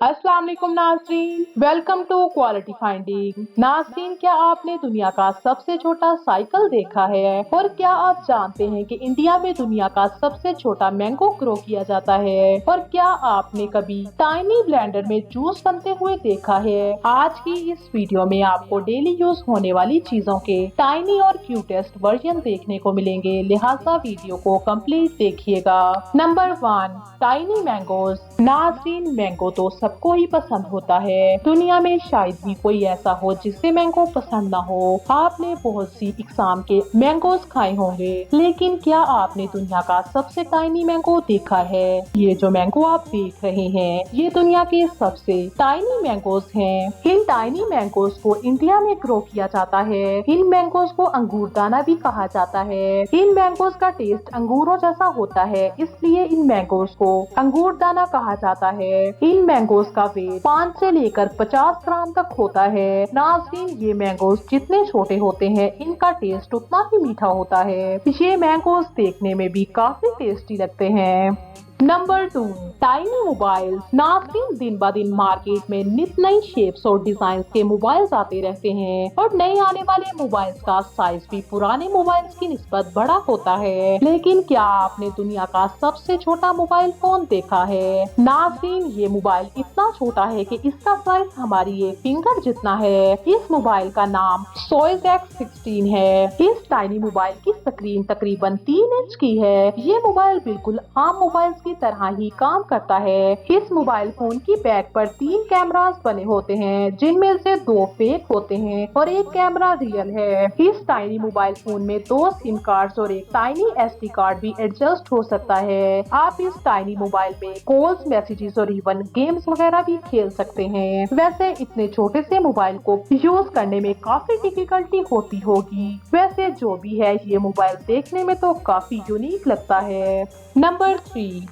अस्सलाम वालेकुम नाज़रीन, वेलकम टू क्वालिटी फाइंडिंग। नाज़रीन, क्या आपने दुनिया का सबसे छोटा साइकिल देखा है? और क्या आप जानते हैं कि इंडिया में दुनिया का सबसे छोटा मैंगो ग्रो किया जाता है? और क्या आपने कभी टाइनी ब्लेंडर में जूस बनते हुए देखा है? आज की इस वीडियो में आपको डेली यूज होने वाली चीजों के टाइनी और क्यूटेस्ट वर्जन देखने को मिलेंगे, लिहाजा वीडियो को कंप्लीट देखिएगा। Number 1, tiny mangoes. नाज़रीन, मैंगो तो सबको ही पसंद होता है। दुनिया में शायद ही कोई ऐसा हो जिसे मैंगो पसंद ना हो। आपने बहुत सी इकसाम के मैंगोज खाए होंगे, लेकिन क्या आपने दुनिया का सबसे टाइनी मैंगो देखा है? ये जो मैंगो आप देख रहे हैं, ये दुनिया के सबसे टाइनी मैंगोज हैं। इन टाइनी मैंगोज को इंडिया में ग्रो किया जाता है। इन मैंगोज को अंगूर दाना भी कहा जाता है। इन मैंगोज का टेस्ट अंगूरों जैसा होता है, इसलिए इन मैंगोज को अंगूर दाना कहा जाता है। इन मैंगोज का वेट 5 से लेकर 50 ग्राम तक होता है। नाज़रीन, ये मैंगोज जितने छोटे होते हैं, इनका टेस्ट उतना ही मीठा होता है। ये मैंगोज देखने में भी काफी टेस्टी लगते हैं। Number 2, tiny mobile. नाज़रीन, दिन ब दिन मार्केट में नित नई शेप्स और डिजाइन के मोबाइल्स आते रहते हैं और नए आने वाले मोबाइल्स का साइज भी पुराने मोबाइल्स की निस्बत बड़ा होता है। लेकिन क्या आपने दुनिया का सबसे छोटा मोबाइल फोन देखा है? नाज़रीन, ये मोबाइल इतना छोटा है कि इसका साइज हमारी एक फिंगर जितना है। इस मोबाइल का नाम सोइज X16 है। इस टाइनी मोबाइल की स्क्रीन तकरीबन 3 इंच की है। ये मोबाइल बिल्कुल आम मोबाइल की तरह ही काम करता है। इस मोबाइल फोन की बैक पर 3 कैमरास बने होते हैं, जिनमें से 2 फेक होते हैं और एक कैमरा रियल है। इस टाइनी मोबाइल फोन में 2 सिम कार्ड्स और एक टाइनी SD कार्ड भी एडजस्ट हो सकता है। आप इस टाइनी मोबाइल में कॉल्स, मैसेजेस और इवन गेम्स वगैरह भी खेल सकते हैं। वैसे इतने छोटे से मोबाइल को यूज करने में काफी डिफिकल्टी होती होगी। वैसे जो भी है, ये मोबाइल देखने में तो काफी यूनिक लगता है। Number 3,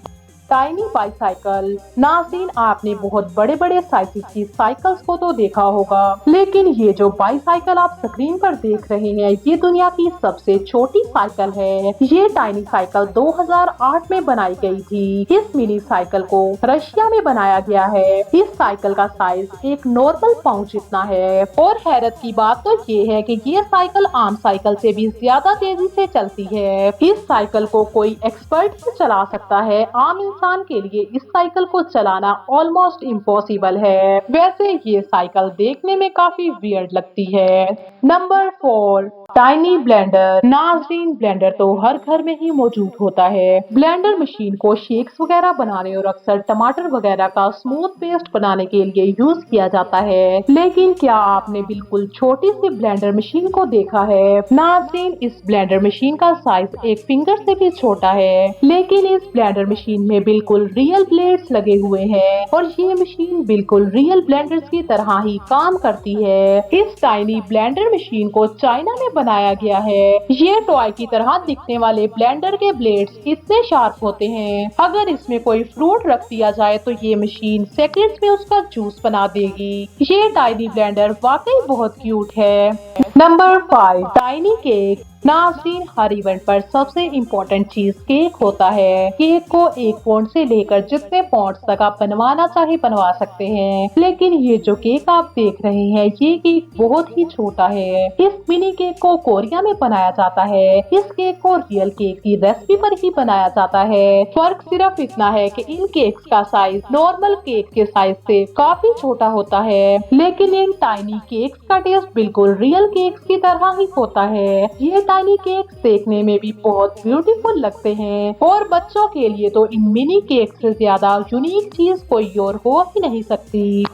tiny bicycle. नाज़रीन, आपने बहुत बड़े बड़े साइज की साइकिल्स को तो देखा होगा, लेकिन ये जो बाईसाइकिल आप स्क्रीन पर देख रहे हैं, ये दुनिया की सबसे छोटी साइकिल है। ये टाइनी साइकिल 2008 में बनाई गई थी। इस मिनी साइकिल को रशिया में बनाया गया है। इस साइकिल का साइज एक नॉर्मल पाउंड जितना है। और हैरत की बात तो ये है कि ये साइकिल आम साइकिल से भी ज्यादा तेजी से चलती है। इस साइकिल को कोई एक्सपर्ट ही चला सकता है। आम इंसान के लिए इस साइकिल को चलाना ऑलमोस्ट इम्पॉसिबल है। वैसे ये साइकिल देखने में काफी वियर्ड लगती है। Number 4, tiny blender. नाज़रीन, ब्लेंडर तो हर घर में ही मौजूद होता है। ब्लेंडर मशीन को शेक्स वगैरह बनाने और अक्सर टमाटर वगैरह का स्मूथ पेस्ट बनाने के लिए यूज किया जाता है। लेकिन क्या आपने बिल्कुल छोटी सी ब्लेंडर मशीन को देखा है? नाज़रीन, इस ब्लेंडर मशीन का साइज एक फिंगर से भी छोटा है, लेकिन इस ब्लेंडर मशीन में बिल्कुल रियल ब्लेड्स लगे हुए हैं और ये मशीन बिल्कुल रियल ब्लेंडर्स की तरह ही काम करती है। इस टाइनी ब्लेंडर मशीन को चाइना में बनाया गया है। ये टॉय की तरह दिखने वाले ब्लेंडर के ब्लेड्स इतने शार्प होते हैं, अगर इसमें कोई फ्रूट रख दिया जाए तो ये मशीन सेकंड्स में उसका जूस बना देगी। ये टाइनी ब्लेंडर वाकई बहुत क्यूट है। Number 5, tiny cake. नाज़रीन, हर इवेंट पर सबसे इम्पोर्टेंट चीज केक होता है। केक को 1 पौंड से लेकर जितने पौंड्स तक आप बनवाना चाहे बनवा सकते हैं, लेकिन ये जो केक आप देख रहे हैं, ये केक बहुत ही छोटा है। इस मिनी केक को कोरिया में बनाया जाता है। इस केक को रियल केक की रेसिपी पर ही बनाया जाता है। फर्क सिर्फ इतना है कि इन केक्स का साइज नॉर्मल केक के साइज से काफी छोटा होता है, लेकिन इन टाइनी केक्स का टेस्ट बिल्कुल रियल केक्स की तरह ही होता है। ये टाइनी केक्स देखने में भी बहुत ब्यूटीफुल लगते हैं और बच्चों के लिए तो इन मिनी केक से ज्यादा यूनिक चीज कोई और हो ही नहीं सकती।